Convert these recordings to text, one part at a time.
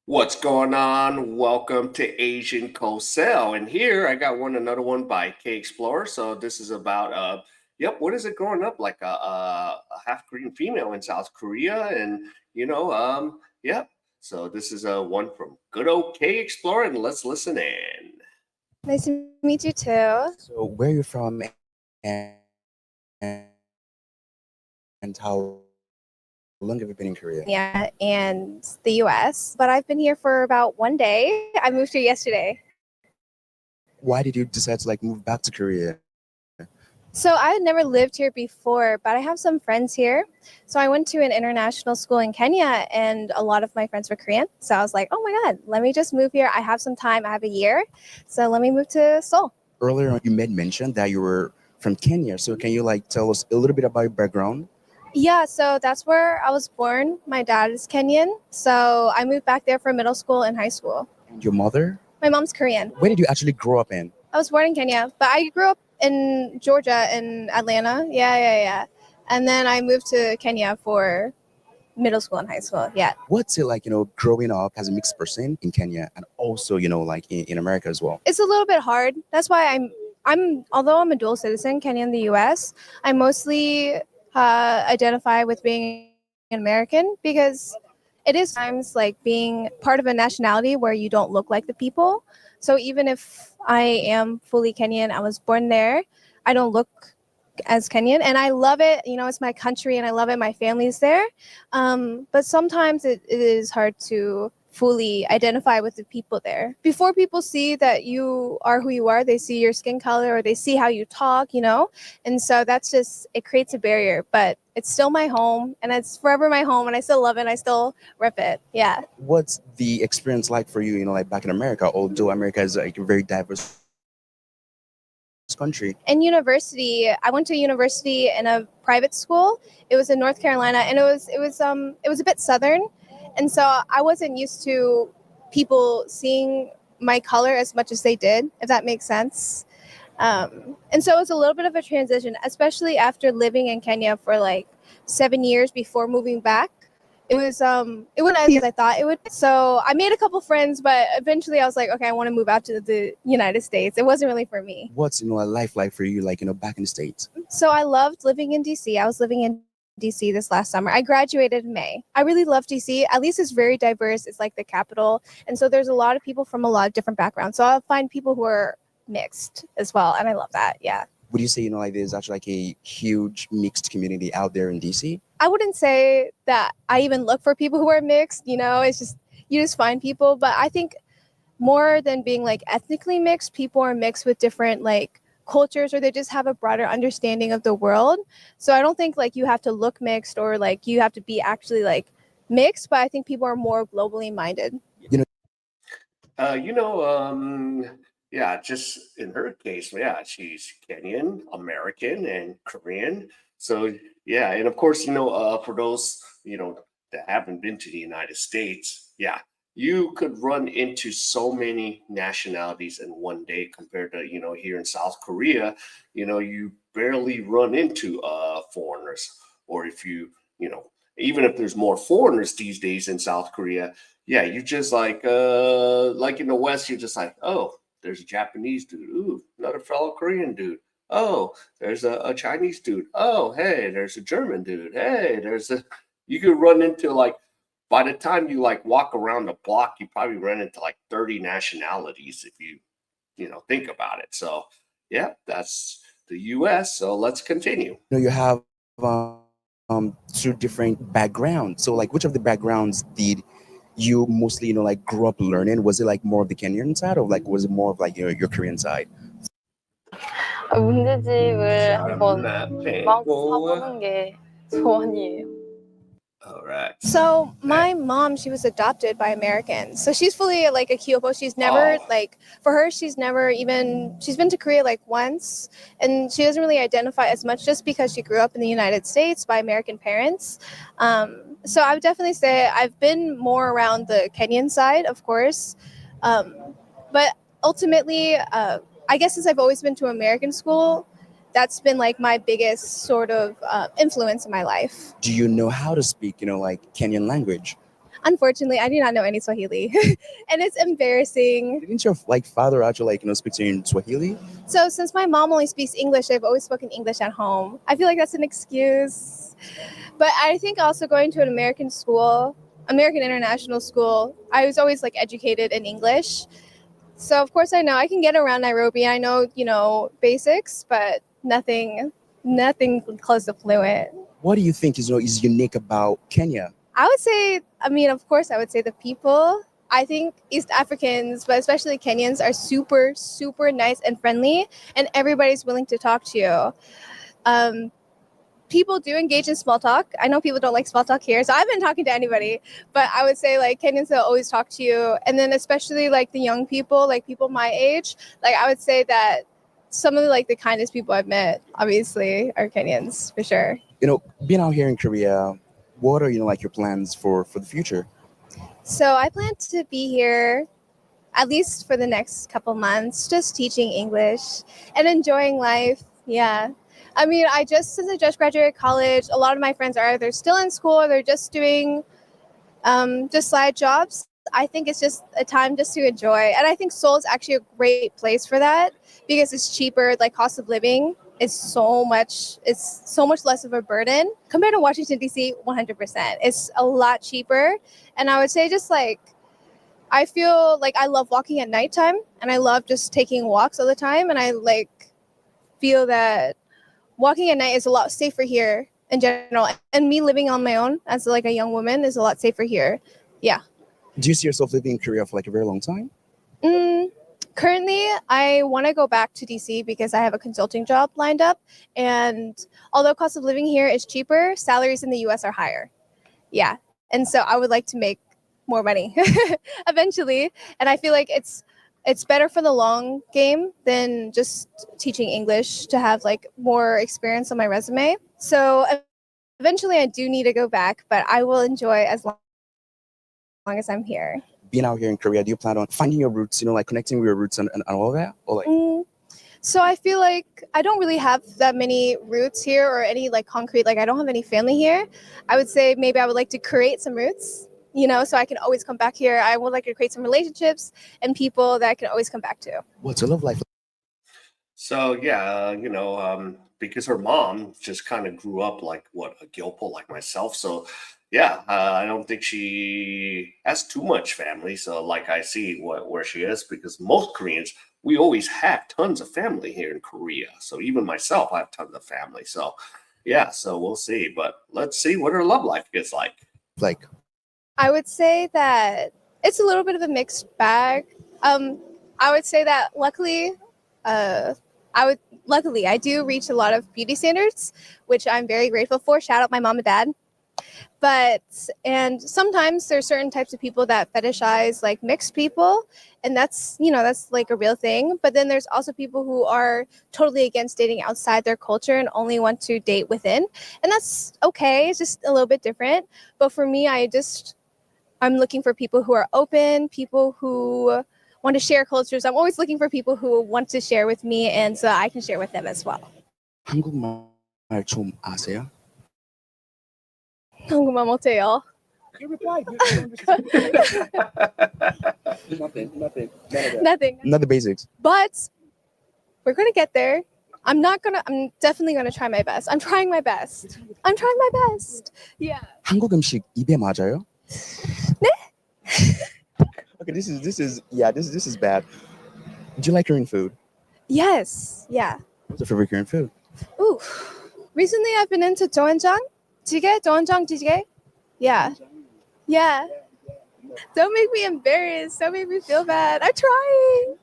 What's going on? Welcome to Asian Cosell. And here I got another one by K Explorer. So this is about what is it growing up like a half Korean female in South Korea and yep. So this is one from good old K Explorer and let's listen in. Nice to meet you too. So where are you from and how long have you been in Korea? Yeah, and the US, but I've been here for about one day. I moved here yesterday. Why did you decide to move back to Korea? So I had never lived here before, but I have some friends here. So I went to an international school in Kenya and a lot of my friends were Korean. So I was like, oh my God, let me just move here. I have some time. I have a year. So let me move to Seoul. Earlier on, you made mention that you were from Kenya. So can you tell us a little bit about your background? Yeah, so that's where I was born. My dad is Kenyan. So I moved back there for middle school and high school. And your mother? My mom's Korean. Where did you actually grow up in? I was born in Kenya, but I grew up in Georgia, in Atlanta. Yeah. And then I moved to Kenya for middle school and high school. Yeah. What's it like, growing up as a mixed person in Kenya and also, in America as well? It's a little bit hard. That's why although I'm a dual citizen, Kenya and the US, I mostly identify with being an American because it is times like being part of a nationality where you don't look like the people. So even if I am fully Kenyan, I was born there, I don't look as Kenyan, and I love it. It's my country, and I love it. My family's there, but sometimes it is hard to fully identify with the people there. Before people see that you are who you are, they see your skin color or they see how you talk, and so it creates a barrier. But it's still my home, and it's forever my home, and I still love it. And I still rep it. Yeah. What's the experience like for you, back in America, although America is a very diverse country? In university, I went to university in a private school. It was in North Carolina, and it was a bit southern, and so I wasn't used to people seeing my color as much as they did, if that makes sense. And so it was a little bit of a transition, especially after living in Kenya for like 7 years before moving back. It wasn't as easy as I thought it would. So I made a couple friends, but eventually I was like, okay, I want to move out to the United States. It wasn't really for me. What's a life like for you, back in the States? So I loved living in DC. I was living in DC this last summer. I graduated in May. I really love DC. At least it's very diverse. It's like the capital. And so there's a lot of people from a lot of different backgrounds. So I'll find people who are mixed as well. And I love that. Yeah. Would you say, there's actually a huge mixed community out there in DC? I wouldn't say that I even look for people who are mixed, it's just, you just find people. But I think more than being like ethnically mixed, people are mixed with different like cultures, or they just have a broader understanding of the world. So I don't think like you have to look mixed or like you have to be actually like mixed, but I think people are more globally minded. Uh, you know, um, yeah, just in her case, yeah, she's Kenyan, American, and Korean. So yeah, and of course, for those that haven't been to the United States, yeah, you could run into so many nationalities in one day compared to here in South Korea, you barely run into foreigners, or if even if there's more foreigners these days in South Korea, yeah, you just like in the West, you're just like, oh, there's a Japanese dude. Ooh, another fellow Korean dude. Oh, there's a Chinese dude. Oh, hey, there's a German dude. Hey, you could run into like, by the time you like walk around the block, you probably run into like 30 nationalities if you think about it. So, yeah, that's the US. So let's continue. You have two different backgrounds. So which of the backgrounds did you mostly grew up learning? Was it like more of the Kenyan side, or was it more of your Korean side? 문제집을 한번 마음껏 All 사보는 게 소원이에요. right. So my mom, she was adopted by Americans. So she's fully like a Kyopo. She's never for her, she's been to Korea like once, and she doesn't really identify as much just because she grew up in the United States by American parents. So I would definitely say I've been more around the Kenyan side, of course. But ultimately, I guess since I've always been to American school, that's been like my biggest sort of influence in my life. Do you know how to speak, Kenyan language? Unfortunately, I do not know any Swahili, and it's embarrassing. Didn't your like father actually like speak to you in Swahili? So since my mom only speaks English, I've always spoken English at home. I feel like that's an excuse. But I think also going to an American school, American international school, I was always like educated in English. So of course I know I can get around Nairobi. I know, basics, but nothing close to fluent. What do you think is unique about Kenya? I would say, of course I would say the people. I think East Africans, but especially Kenyans, are super, super nice and friendly, and everybody's willing to talk to you. People do engage in small talk. I know people don't like small talk here, so I haven't been talking to anybody, but I would say like Kenyans will always talk to you. And then especially like the young people, like people my age, like I would say that some of the kindest people I've met, obviously, are Kenyans for sure. Being out here in Korea, what are like your plans for the future? So I plan to be here at least for the next couple months, just teaching English and enjoying life. Yeah. Since I just graduated college, a lot of my friends are either still in school or they're just doing just side jobs. I think it's just a time just to enjoy. And I think Seoul is actually a great place for that because it's cheaper, like cost of living is so much less of a burden compared to Washington, D.C., 100%. It's a lot cheaper. And I would say just like, I feel like I love walking at nighttime and I love just taking walks all the time. And I feel that walking at night is a lot safer here in general. And me living on my own as a young woman is a lot safer here. Yeah. Do you see yourself living in Korea for a very long time? Currently, I want to go back to DC because I have a consulting job lined up. And although cost of living here is cheaper, salaries in the US are higher. Yeah. And so I would like to make more money eventually. And I feel like it's better for the long game than just teaching English to have more experience on my resume. So eventually I do need to go back, but I will enjoy as long as I'm here. Being out here in Korea, do you plan on finding your roots, connecting with your roots and all of that? Or So I feel like I don't really have that many roots here or any concrete, I don't have any family here. I would say maybe I would like to create some roots, so I can always come back here. I would like to create some relationships and people that I can always come back to. What's your love life? So yeah, because her mom just kind of grew up a Gilpo like myself. So yeah, I don't think she has too much family. So I see where she is because most Koreans, we always have tons of family here in Korea. So even myself, I have tons of family. So yeah, so we'll see. But let's see what her love life is like. I would say that it's a little bit of a mixed bag. I would say that luckily, I do reach a lot of beauty standards, which I'm very grateful for. Shout out my mom and dad. And sometimes there's certain types of people that fetishize mixed people, and that's a real thing. But then there's also people who are totally against dating outside their culture and only want to date within, and that's okay. It's just a little bit different. But for me, I'm looking for people who are open, people who want to share cultures. I'm always looking for people who want to share with me, and so I can share with them as well. 한국말 좀 아세요? 한국말 못해요. You replied. You understood. Nothing. Not the basics. But we're gonna get there. I'm definitely gonna try my best. I'm trying my best. Yeah. 한국 음식 입에 맞아요? 네? Okay, this is bad. Do you like Korean food? Yes. Yeah. What's your favorite Korean food? Ooh. Recently I've been into doenjang jjigae. Yeah. Yeah. Don't make me embarrassed. Don't make me feel bad. I'm trying.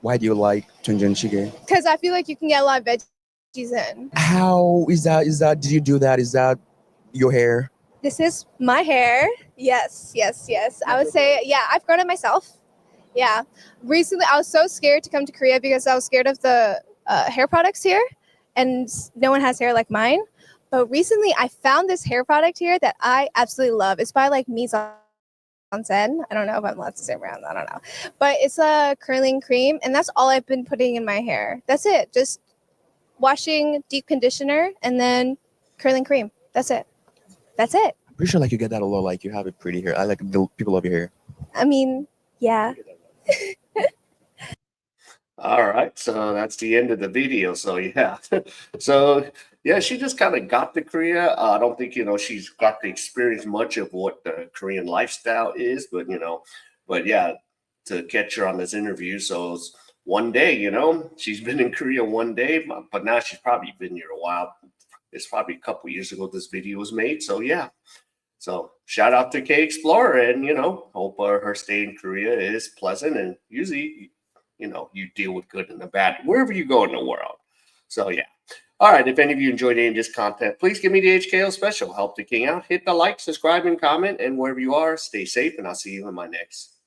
Why do you like doenjang jjigae? Because I feel like you can get a lot of veggies in. How is that? Did you do that? Is that your hair? This is my hair. Yes. I would say, yeah, I've grown it myself. Yeah. Recently, I was so scared to come to Korea because I was scared of the hair products here, and no one has hair like mine. But recently, I found this hair product here that I absolutely love. It's by Mise en Scène. I don't know if I'm allowed to say around. I don't know. But it's a curling cream, and that's all I've been putting in my hair. That's it. Just washing, deep conditioner, and then curling cream. That's it. I'm Pretty sure like you get that a lot. Like you have it pretty here. I like the people over here. I mean, yeah. All right, so that's the end of the video. So yeah, so yeah, she just kind of got to Korea. I don't think she's got to experience much of what the Korean lifestyle is, but but yeah, to catch her on this interview. So it's one day, she's been in Korea one day, but now she's probably been here a while. It's probably a couple years ago this video was made. So yeah, so shout out to K Explorer, and hope her stay in Korea is pleasant. And usually, you deal with good and the bad wherever you go in the world. So yeah. All right. If any of you enjoyed any of this content, please give me the HKO special. Help the king out. Hit the like, subscribe, and comment. And wherever you are, stay safe. And I'll see you in my next